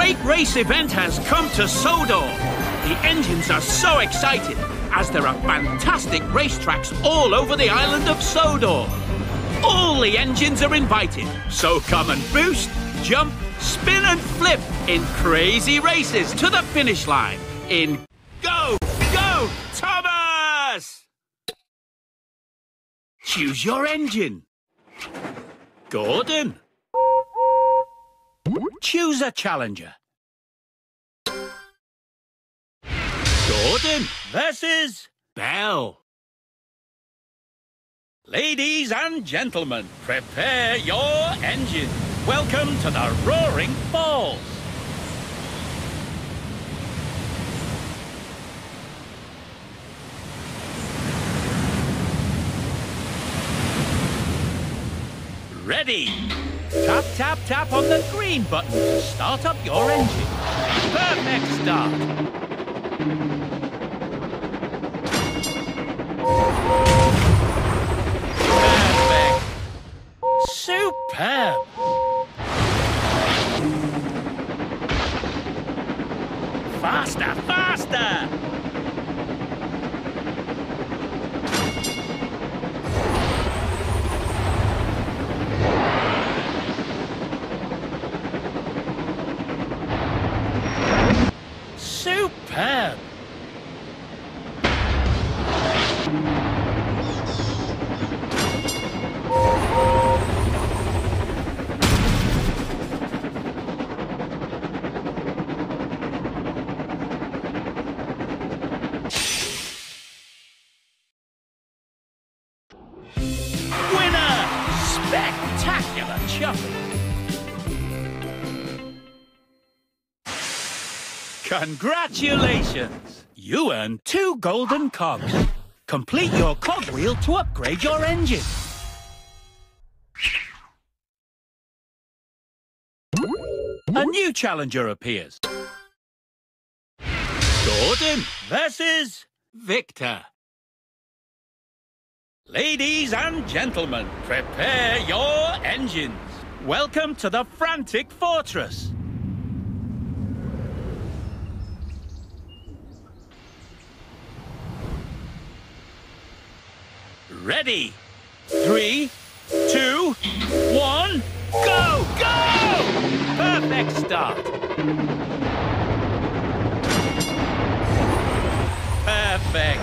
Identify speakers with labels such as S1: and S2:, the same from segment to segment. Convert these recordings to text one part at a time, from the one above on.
S1: great race event has come to Sodor. The engines are so excited as there are fantastic racetracks all over the island of Sodor. All the engines are invited, so come and boost, jump, spin and flip in crazy races to the finish line in Go, Go, Thomas! Choose your engine. Gordon. Choose a challenger. Gordon versus Belle. Ladies and gentlemen, prepare your engines. Welcome to the Roaring Falls. Ready? Tap, tap, tap on the green button to start up your engine. Perfect start. Perfect. Superb. Faster, faster. Superb! Winner! Spectacular jumping! Congratulations! You earned 2 golden cogs. Complete your cogwheel to upgrade your engine. A new challenger appears. Gordon versus Victor. Ladies and gentlemen, prepare your engines. Welcome to the Frantic Fortress. Ready? 3, 2, 1, go! Go! Perfect start. Perfect.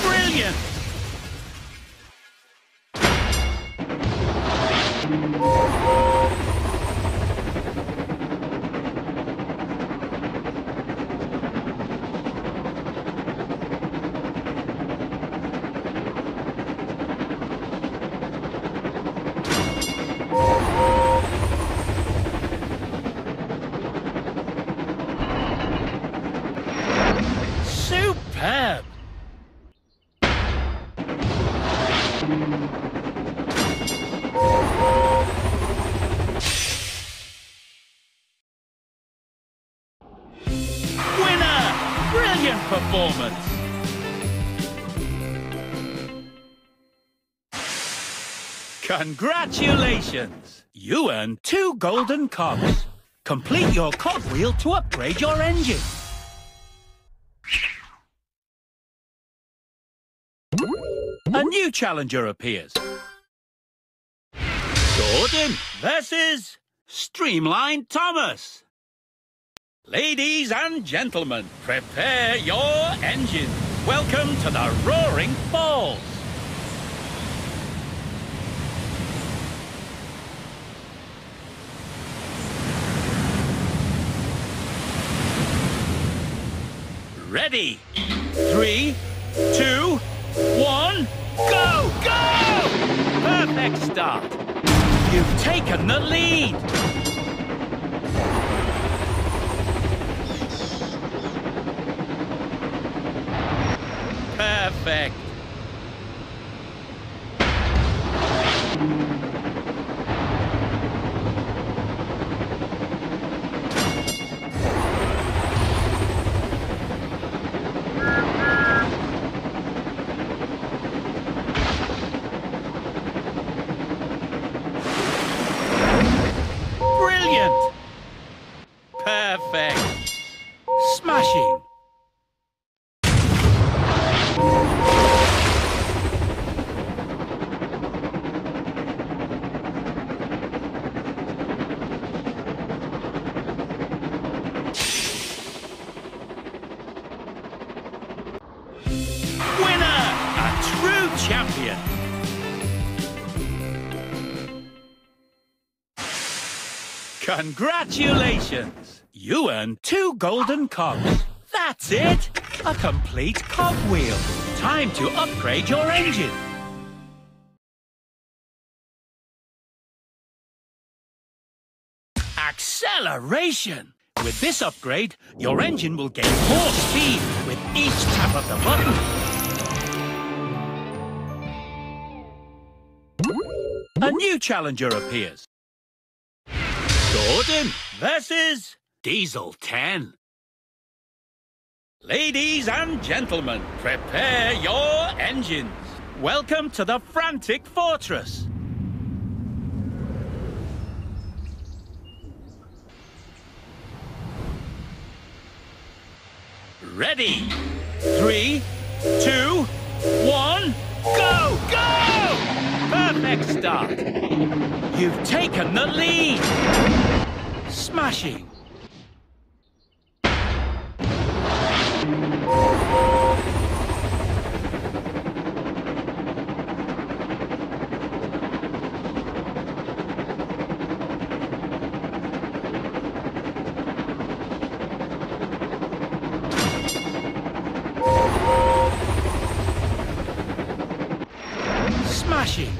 S1: Brilliant! Superb! Winner! Brilliant performance! Congratulations! You earned 2 golden cogs. Complete your cogwheel to upgrade your engine. A new challenger appears. Gordon versus Streamline Thomas. Ladies and gentlemen, prepare your engines. Welcome to the Roaring Falls. Ready? 3, 2, 1, go! Go! Perfect start. You've taken the lead. Perfect. Brilliant! Perfect! Smashing! Winner! A true champion! Congratulations! You earned 2 golden cogs. That's it! A complete cogwheel. Time to upgrade your engine. Acceleration! With this upgrade, your engine will gain more speed with each tap of the button. A new challenger appears. Gordon versus Diesel 10. Ladies and gentlemen, prepare your engines. Welcome to the Frantic Fortress. Ready? 3, 2, 1, go! Go! Perfect start. You've taken the lead. Smashing. Smashing.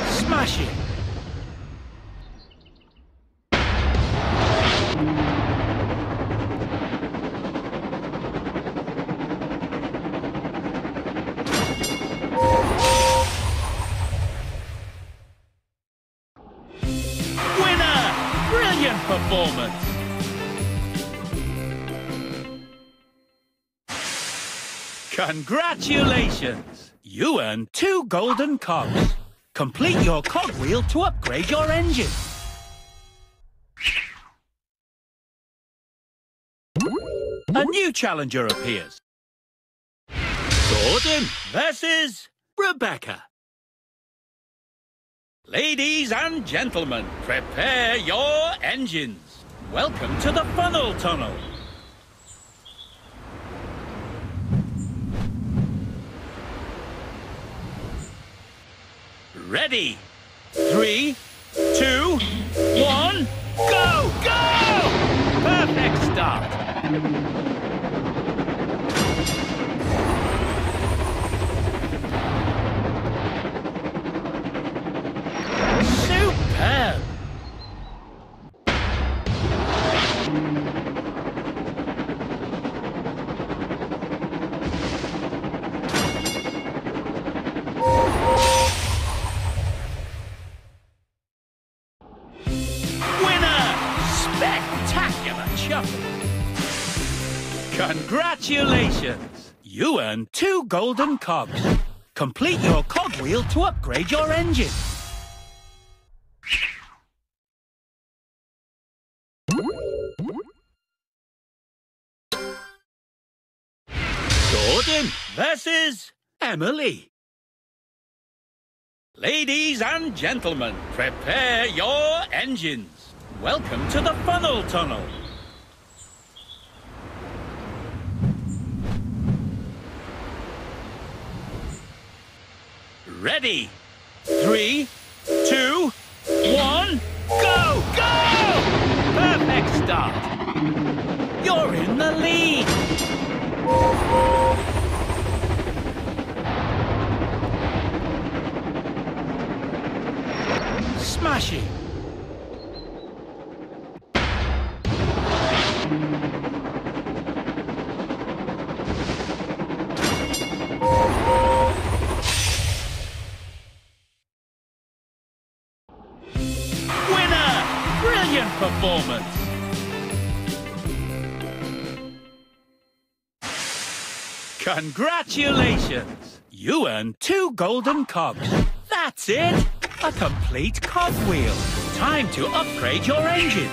S1: Smashing. Winner! Brilliant performance! Congratulations! You earned 2 golden cogs. Complete your cogwheel to upgrade your engine. A new challenger appears. Gordon versus Rebecca. Ladies and gentlemen, prepare your engines. Welcome to the Funnel Tunnel. Ready? 3, 2, 1, go! Go! Perfect start. Superb! Spectacular shuffle! Congratulations! You earned 2 golden cogs. Complete your cogwheel to upgrade your engine. Gordon versus Emily. Ladies and gentlemen, prepare your engines. Welcome to the Funnel Tunnel. Ready? 3, 2, 1, go! Go! Perfect start. You're in the lead. Smashing! Winner! Brilliant performance! Congratulations! You earned 2 golden cogs. That's it! A complete cogwheel. Time to upgrade your engine.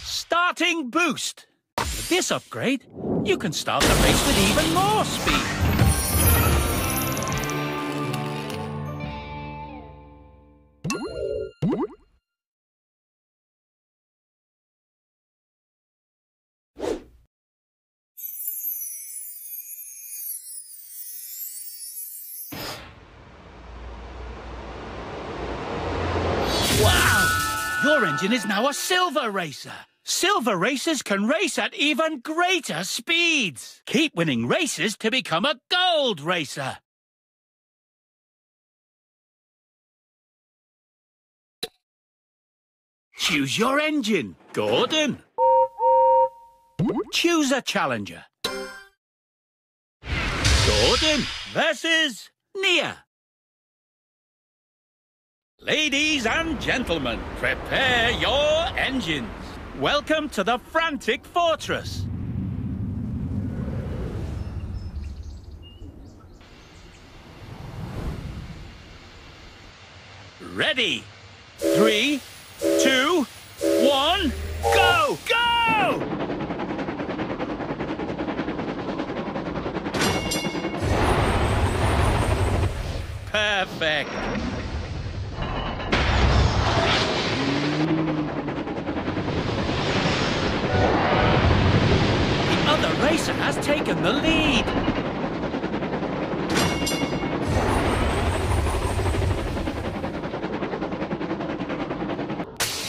S1: Starting boost. With this upgrade, you can start the race with even more speed. Wow! Your engine is now a silver racer. Silver racers can race at even greater speeds. Keep winning races to become a gold racer. Choose your engine, Gordon. Choose a challenger. Gordon versus Nia. Ladies and gentlemen, prepare your engines. Welcome to the Frantic Fortress. Ready? 3, 2, 1, go! Go! Perfect. The other racer has taken the lead.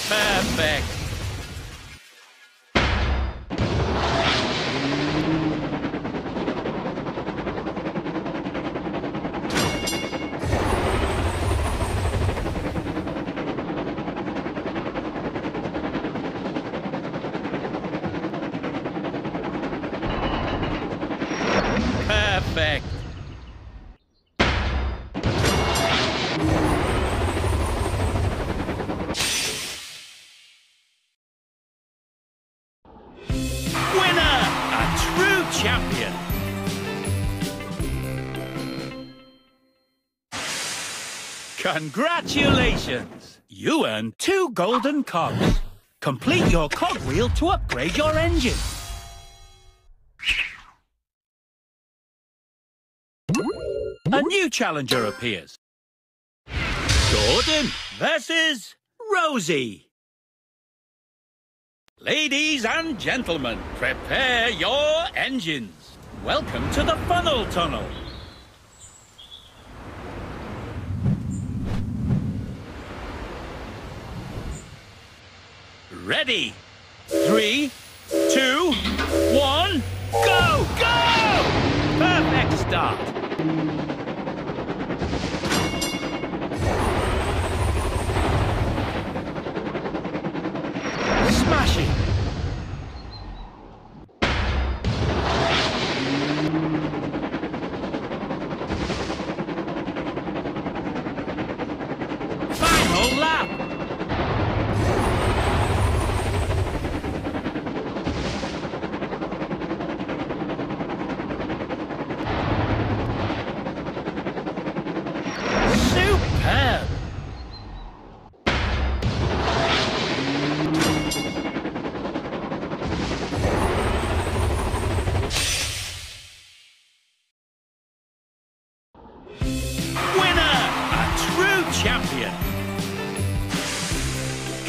S1: Perfect. Perfect. Winner! A true champion! Congratulations! You earned 2 golden cogs. Complete your cogwheel to upgrade your engine. A new challenger appears. Gordon versus Rosie. Ladies and gentlemen, prepare your engines. Welcome to the funnel tunnel. Ready? 3, 2, 1, go! Go! Perfect start. Smashing. Final lap. Superb. Champion.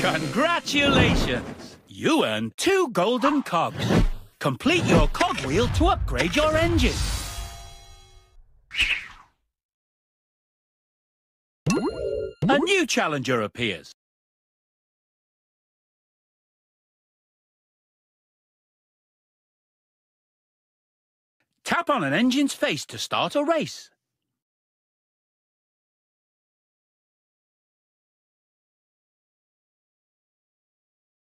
S1: Congratulations! You earned 2 golden cogs. Complete your cogwheel to upgrade your engine. A new challenger appears. Tap on an engine's face to start a race.